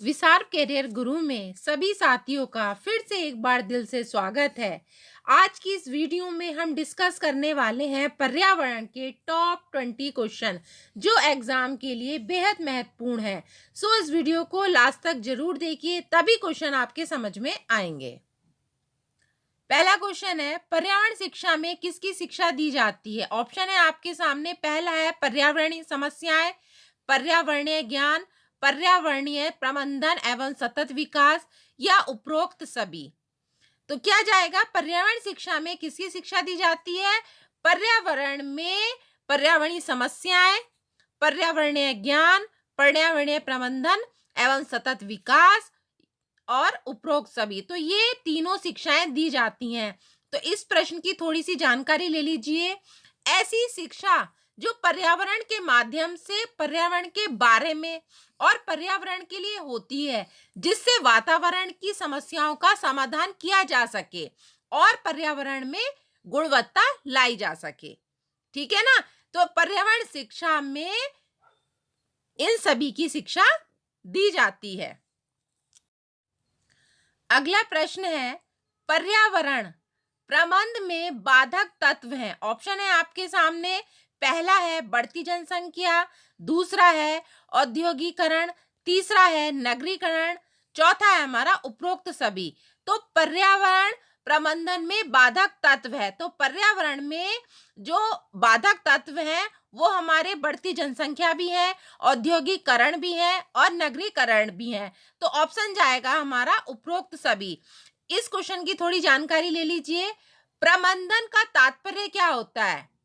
विसार कैरियर गुरु में सभी साथियों का फिर से एक बार दिल से स्वागत है। आज की इस वीडियो में हम डिस्कस करने वाले हैं पर्यावरण के टॉप 20 क्वेश्चन जो एग्जाम के लिए बेहद महत्वपूर्ण है। सो इस वीडियो को लास्ट तक जरूर देखिए, तभी क्वेश्चन आपके समझ में आएंगे। पहला क्वेश्चन है, पर्यावरण शिक्षा में किसकी शिक्षा दी जाती है? ऑप्शन है आपके सामने। पहला है पर्यावरणीय समस्याएं, पर्यावरणीय ज्ञान, पर्यावरणीय प्रबंधन एवं सतत विकास या उपरोक्त सभी। तो क्या जाएगा? पर्यावरण शिक्षा में किसकी शिक्षा दी जाती है? पर्यावरण में पर्यावरणीय समस्याएं, पर्यावरणीय ज्ञान, पर्यावरणीय प्रबंधन एवं सतत विकास और उपरोक्त सभी। तो ये तीनों शिक्षाएं दी जाती हैं। तो इस प्रश्न की थोड़ी सी जानकारी ले लीजिए। ऐसी शिक्षा जो पर्यावरण के माध्यम से पर्यावरण के बारे में और पर्यावरण के लिए होती है, जिससे वातावरण की समस्याओं का समाधान किया जा सके और पर्यावरण में गुणवत्ता लाई जा सके। ठीक है ना? तो पर्यावरण शिक्षा में इन सभी की शिक्षा दी जाती है। अगला प्रश्न है, पर्यावरण प्रबंधन में बाधक तत्व हैं। ऑप्शन है आपके सामने। पहला है बढ़ती जनसंख्या, दूसरा है औद्योगिकरण, तीसरा है नगरीकरण, चौथा है हमारा उपरोक्त सभी। तो पर्यावरण प्रबंधन में बाधक तत्व है, तो पर्यावरण में जो बाधक तत्व हैं वो हमारे बढ़ती जनसंख्या भी है, औद्योगिकरण भी है और नगरीकरण भी है। तो ऑप्शन जाएगा हमारा उपरोक्त सभी। इस क्वेश्चन की थोड़ी जानकारी ले लीजिए। प्रबंधन का तात्पर्य क्या होता है?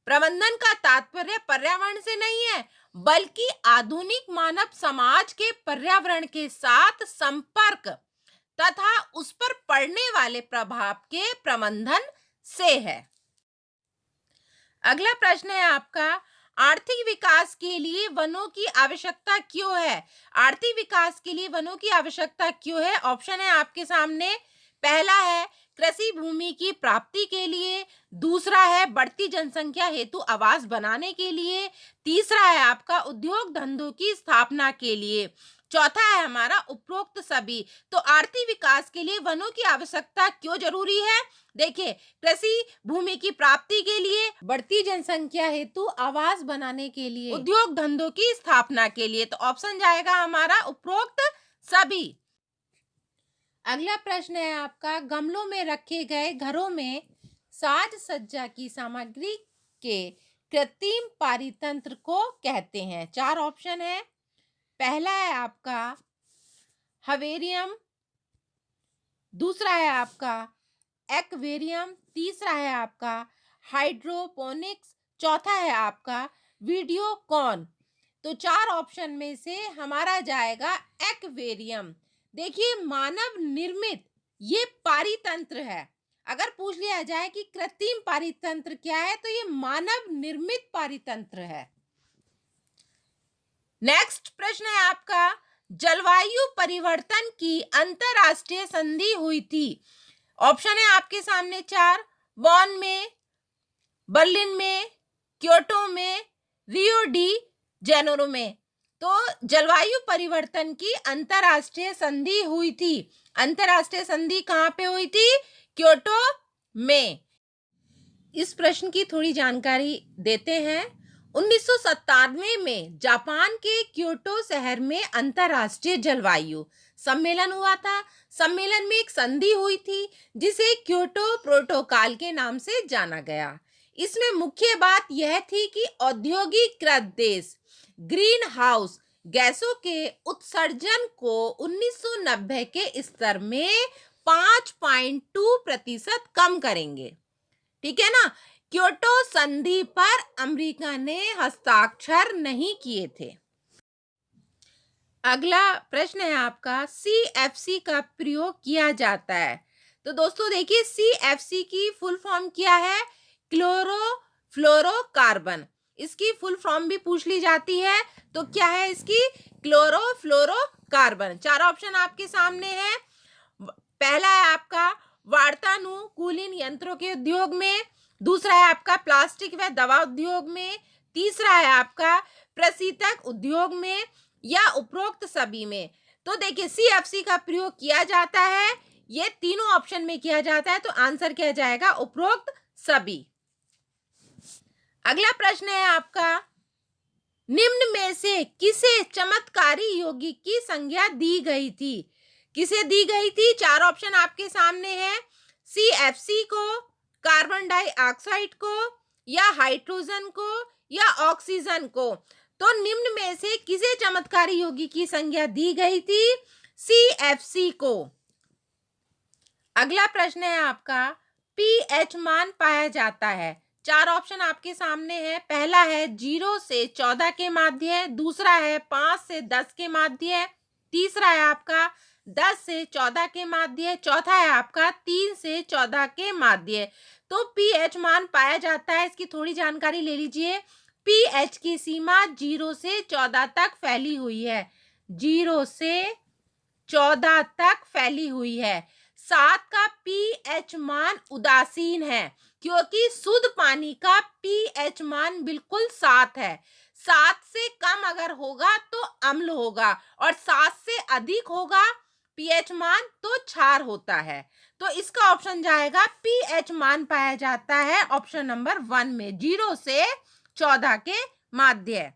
प्रबंधन का तात्पर्य पर्यावरण से नहीं है, बल्कि आधुनिक मानव समाज के पर्यावरण के साथ संपर्क तथा उस पर पड़ने वाले प्रभाव के प्रबंधन से है। अगला प्रश्न है आपका, आर्थिक विकास के लिए वनों की आवश्यकता क्यों है? आर्थिक विकास के लिए वनों की आवश्यकता क्यों है? ऑप्शन है आपके सामने। पहला है कृषि भूमि की प्राप्ति के लिए, दूसरा है बढ़ती जनसंख्या हेतु आवास बनाने के लिए, तीसरा है आपका उद्योग धंधों की स्थापना के लिए, चौथा है हमारा उपरोक्त सभी। तो आर्थिक विकास के लिए वनों की आवश्यकता क्यों जरूरी है? देखिए, कृषि भूमि की प्राप्ति के लिए, बढ़ती जनसंख्या हेतु आवास बनाने के लिए, उद्योग धंधों की स्थापना के लिए। तो ऑप्शन जाएगा हमारा उपरोक्त सभी। अगला प्रश्न है आपका, गमलों में रखे गए घरों में साज सज्जा की सामग्री के कृत्रिम पारितंत्र को कहते हैं। चार ऑप्शन है। पहला है आपका हवेरियम, दूसरा है आपका एक्वेरियम, तीसरा है आपका हाइड्रोपोनिक्स, चौथा है आपका वीडियोकॉन। तो चार ऑप्शन में से हमारा जाएगा एक्वेरियम। देखिए, मानव निर्मित ये पारितंत्र है। अगर पूछ लिया जाए कि कृत्रिम पारितंत्र क्या है, तो ये मानव निर्मित पारितंत्र है। नेक्स्ट प्रश्न है आपका, जलवायु परिवर्तन की अंतरराष्ट्रीय संधि हुई थी। ऑप्शन है आपके सामने चार। बॉन में, बर्लिन में, क्योटो में, रियो डी जेनेरो में। तो जलवायु परिवर्तन की अंतरराष्ट्रीय संधि हुई थी। अंतरराष्ट्रीय संधि कहां पे हुई थी? क्योटो में। इस प्रश्न की थोड़ी जानकारी देते हैं। 1997 में जापान के क्योटो शहर में अंतरराष्ट्रीय जलवायु सम्मेलन हुआ था। सम्मेलन में एक संधि हुई थी जिसे क्योटो प्रोटोकॉल के नाम से जाना गया। इसमें मुख्य बात यह थी कि औद्योगिकृत देश ग्रीन हाउस गैसों के उत्सर्जन को 1990 के स्तर में 5.2% कम करेंगे। ठीक है ना? क्योटो संधि पर अमेरिका ने हस्ताक्षर नहीं किए थे। अगला प्रश्न है आपका, CFC का प्रयोग किया जाता है। तो दोस्तों देखिए, CFC की फुल फॉर्म क्या है? क्लोरोफ्लोरोकार्बन। इसकी फुल फॉर्म भी पूछ ली जाती है। तो क्या है इसकी? क्लोरोफ्लोरोकार्बन। चार ऑप्शन आपके सामने है। पहला है आपका वार्तानुकूलन यंत्रों के उद्योग में, दूसरा है आपका प्लास्टिक व दवा उद्योग में, तीसरा है आपका प्रशीतक उद्योग में, या उपरोक्त सभी में? तो देखिए CFC का प्रयोग किया जाता है, ये तीनों ऑप्शन में किया जाता है, तो आंसर क्या जाएगा? उपरोक्त सभी। अगला प्रश्न है आपका, निम्न में से किसे चमत्कारी योगी की संज्ञा दी गई थी? किसे दी गई थी? चार ऑप्शन आपके सामने है, CFC को, कार्बन डाइऑक्साइड को, या हाइड्रोजन को, या ऑक्सीजन को। तो निम्न में से किसे चमत्कारी योगी की संज्ञा दी गई थी? CFC को। अगला प्रश्न है आपका, pH मान पाया जाता है। चार ऑप्शन आपके सामने है, पहला है 0 से 14 के माध्य, दूसरा है 5 से 10 के माध्य, तीसरा है आपका 10 से 14 के माध्य, चौथा है आपका 3 से 14 के माध्य। तो pH मान पाया जाता है, इसकी थोड़ी जानकारी ले लीजिए। pH की सीमा 0 से 14 तक फैली हुई है, 0 से 14 तक फैली हुई है। 7 का pH मान उदासीन है, क्योंकि शुद्ध पानी का pH मान बिल्कुल 7 है। 7 से कम अगर होगा तो अम्ल होगा, और 7 से अधिक होगा pH मान तो क्षार होता है। तो इसका ऑप्शन जाएगा, pH मान पाया जाता है ऑप्शन नंबर 1 में, 0 से 14 के माध्य।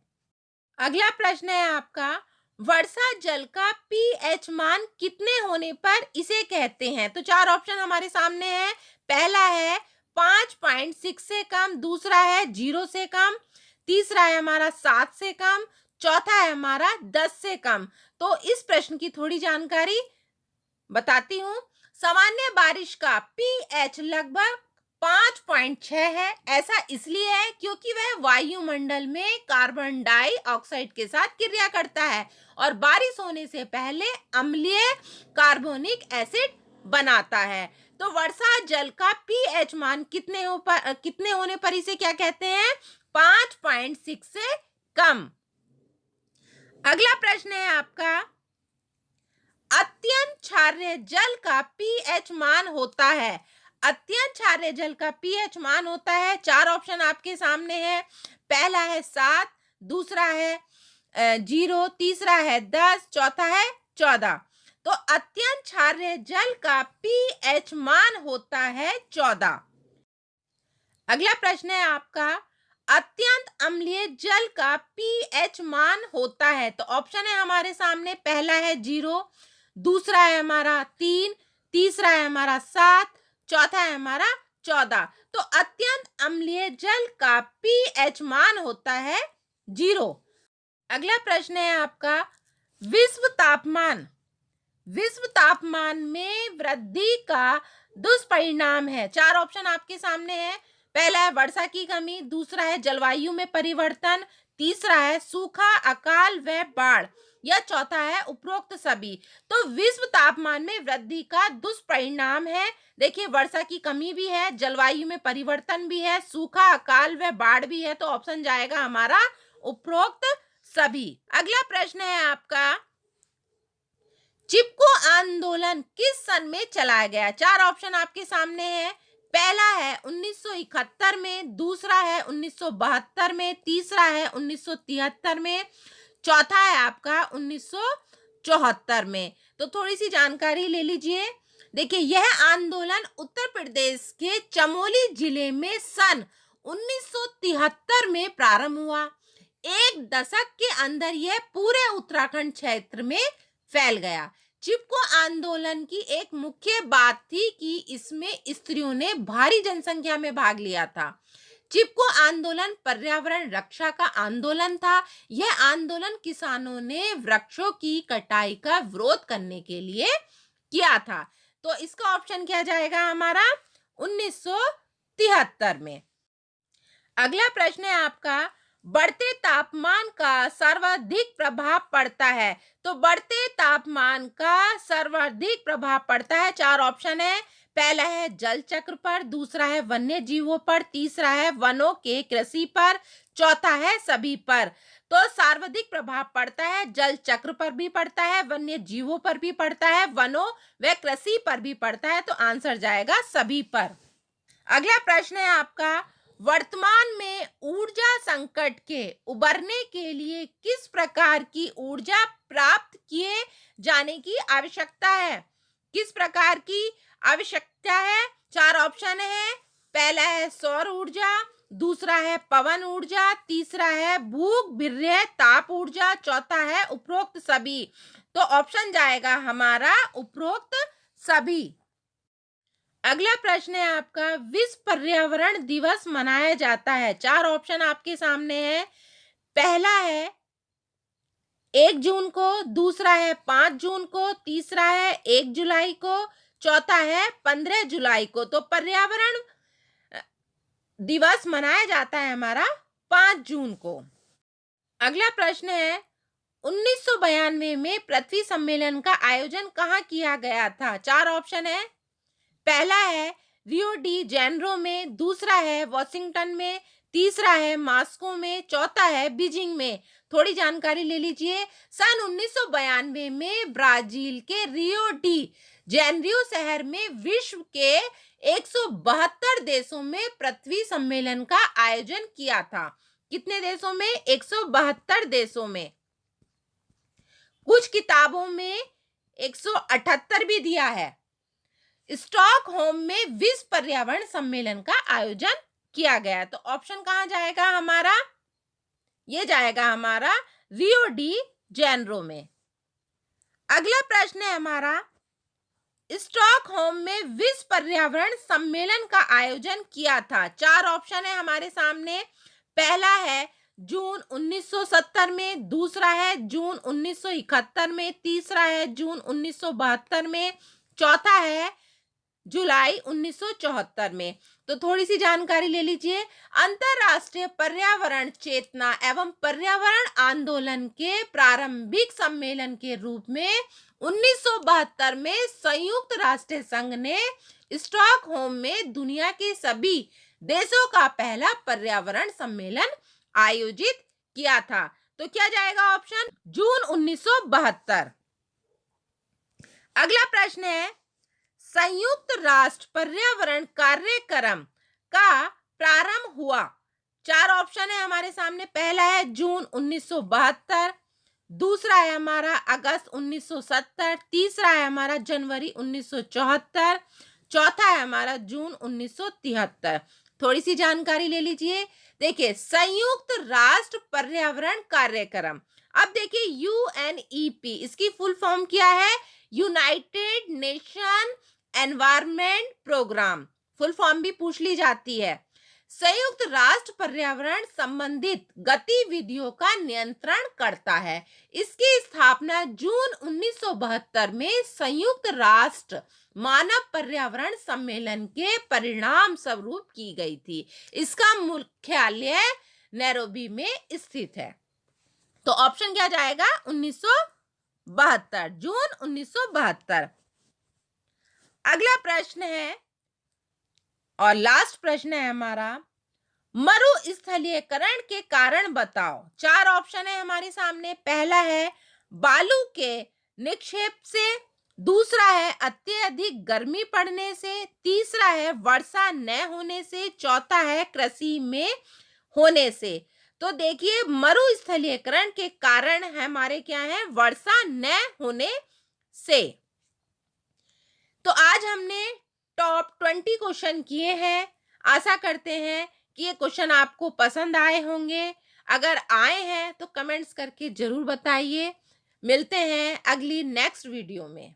अगला प्रश्न है आपका, वर्षा जल का pH मान कितने होने पर इसे कहते हैं? तो चार ऑप्शन हमारे सामने है, पहला है 5.6 से कम, दूसरा है 0 से कम, तीसरा है हमारा 7 से कम, चौथा है हमारा 10 से कम। तो इस प्रश्न की थोड़ी जानकारी बताती हूँ। सामान्य बारिश का pH लगभग 5.6 है। ऐसा इसलिए है क्योंकि वह वायुमंडल में कार्बन डाइऑक्साइड के साथ क्रिया करता है और बारिश होने से पहले अम्लीय कार्बोनिक एसिड बनाता है। तो वर्षा जल का pH मान कितने होने पर इसे क्या कहते हैं? 5.6 से कम। अगला प्रश्न है आपका, अत्यंत क्षारीय जल का pH मान होता है। अत्यंत क्षारीय जल का pH मान होता है, चार ऑप्शन आपके सामने है, पहला है 7, दूसरा है 0, तीसरा है 10, चौथा है 14। तो अत्यंत क्षारीय जल का pH मान होता है 14। अगला प्रश्न है आपका, अत्यंत अम्लीय जल का pH मान होता है। तो ऑप्शन है हमारे सामने, पहला है 0, दूसरा है हमारा 3, तीसरा है हमारा 7, चौथा है हमारा 14। तो अत्यंत अम्लीय जल का pH मान होता है 0। अगला प्रश्न है आपका, विश्व तापमान में वृद्धि का दुष्परिणाम है। चार ऑप्शन आपके सामने है, पहला है वर्षा की कमी, दूसरा है जलवायु में परिवर्तन, तीसरा है सूखा, अकाल व बाढ़, या चौथा है उपरोक्त सभी। तो विश्व तापमान में वृद्धि का दुष्परिणाम है, देखिए वर्षा की कमी भी है, जलवायु में परिवर्तन भी है, सूखा, अकाल व बाढ़ भी है। तो ऑप्शन जाएगा हमारा उपरोक्त सभी। अगला प्रश्न है आपका, चिपको आंदोलन किस सन में चलाया गया? चार ऑप्शन आपके सामने है, पहला है 1971 में, दूसरा है 1972 में, तीसरा है 1973 में, चौथा है आपका 1974 में। तो थोड़ी सी जानकारी ले लीजिए। देखिए, यह आंदोलन उत्तर प्रदेश के चमोली जिले में सन 1973 में प्रारंभ हुआ। एक दशक के अंदर यह पूरे उत्तराखंड क्षेत्र में फैल गया। चिपको आंदोलन की एक मुख्य बात थी कि इसमें स्त्रियों ने भारी जनसंख्या में भाग लिया था। चिपको आंदोलन पर्यावरण रक्षा का आंदोलन था। यह आंदोलन किसानों ने वृक्षों की कटाई का विरोध करने के लिए किया था। तो इसका ऑप्शन क्या जाएगा हमारा 1973 में। अगला प्रश्न है आपका, बढ़ते तापमान का सर्वाधिक प्रभाव पड़ता है। तो बढ़ते तापमान का सर्वाधिक प्रभाव पड़ता है, चार ऑप्शन है, पहला है जल चक्र पर, दूसरा है वन्य जीवों पर, तीसरा है वनों के कृषि पर, चौथा है सभी पर। तो सर्वाधिक प्रभाव पड़ता है, जल चक्र पर भी पड़ता है, वन्य जीवों पर भी पड़ता है, वनों व कृषि पर भी पड़ता है। तो आंसर जाएगा सभी पर। अगला प्रश्न है आपका, वर्तमान में ऊर्जा संकट के उबरने के लिए किस प्रकार की ऊर्जा प्राप्त किए जाने की आवश्यकता है? किस प्रकार की आवश्यकता है? 4 ऑप्शन है। पहला है सौर ऊर्जा, दूसरा है पवन ऊर्जा, तीसरा है भूख विर्य ताप ऊर्जा, चौथा है उपरोक्त सभी। तो ऑप्शन जाएगा हमारा उपरोक्त सभी। अगला प्रश्न है आपका, विश्व पर्यावरण दिवस मनाया जाता है। 4 ऑप्शन आपके सामने है। पहला है 1 जून को, दूसरा है 5 जून को, तीसरा है 1 जुलाई को, चौथा है 15 जुलाई को। तो पर्यावरण दिवस मनाया जाता है हमारा 5 जून को। अगला प्रश्न है 1992 में पृथ्वी सम्मेलन का आयोजन कहाँ किया गया था? 4 ऑप्शन है। पहला है रियो डी जेनेरो में, दूसरा है वॉशिंगटन में, तीसरा है मॉस्को में, चौथा है बीजिंग में। थोड़ी जानकारी ले लीजिए। सन 1992 में ब्राजील के रियो डी जेनेरो शहर में विश्व के 172 देशों में पृथ्वी सम्मेलन का आयोजन किया था। कितने देशों में? 172 देशों में। कुछ किताबों में 178 भी दिया है। स्टॉकहोम में विश्व पर्यावरण सम्मेलन का आयोजन किया गया। तो ऑप्शन कहां जाएगा हमारा? ये जाएगा हमारा रियो डी जेनेरो में। अगला प्रश्न है हमारा, स्टॉकहोम में विश्व पर्यावरण सम्मेलन का आयोजन किया था। 4 ऑप्शन है हमारे सामने। पहला है जून 1970 में, दूसरा है जून 1971 में, तीसरा है जून 1972 में, चौथा है जुलाई 1974 में। तो थोड़ी सी जानकारी ले लीजिए। अंतरराष्ट्रीय पर्यावरण चेतना एवं पर्यावरण आंदोलन के प्रारंभिक सम्मेलन के रूप में 1972 में संयुक्त राष्ट्र संघ ने स्टॉकहोम में दुनिया के सभी देशों का पहला पर्यावरण सम्मेलन आयोजित किया था। तो क्या जाएगा ऑप्शन? जून 1972। अगला प्रश्न है, संयुक्त राष्ट्र पर्यावरण कार्यक्रम का प्रारंभ हुआ। 4 ऑप्शन है हमारे सामने। पहला है जून 1972, दूसरा है हमारा अगस्त 1970, तीसरा है हमारा जनवरी 1974, चौथा है हमारा जून 1973। थोड़ी सी जानकारी ले लीजिए। देखिए, संयुक्त राष्ट्र पर्यावरण कार्यक्रम, अब देखिए यूएनईपी, इसकी फुल फॉर्म क्या है? United Nation Environment Programme. Full form भी पूछ ली जाती है। संयुक्त राष्ट्र पर्यावरण संबंधित गतिविधियों का नियंत्रण करता है। इसकी स्थापना जून 1972 में संयुक्त राष्ट्र मानव पर्यावरण सम्मेलन के परिणाम स्वरूप की गई थी। इसका मुख्यालय नैरोबी में स्थित है। तो ऑप्शन क्या जाएगा? 1972, जून 1972। अगला प्रश्न है और लास्ट प्रश्न है हमारा, मरुस्थलीकरण के कारण बताओ। 4 ऑप्शन है हमारे सामने। पहला है बालू के निक्षेप से, दूसरा है अत्यधिक गर्मी पड़ने से, तीसरा है वर्षा न होने से, चौथा है कृषि में होने से। तो देखिए, मरुस्थलीकरण के कारण हमारे क्या है? वर्षा न होने से। तो आज हमने टॉप 20 क्वेश्चन किए हैं। आशा करते हैं कि ये क्वेश्चन आपको पसंद आए होंगे। अगर आए हैं तो कमेंट्स करके जरूर बताइए। मिलते हैं अगली नेक्स्ट वीडियो में।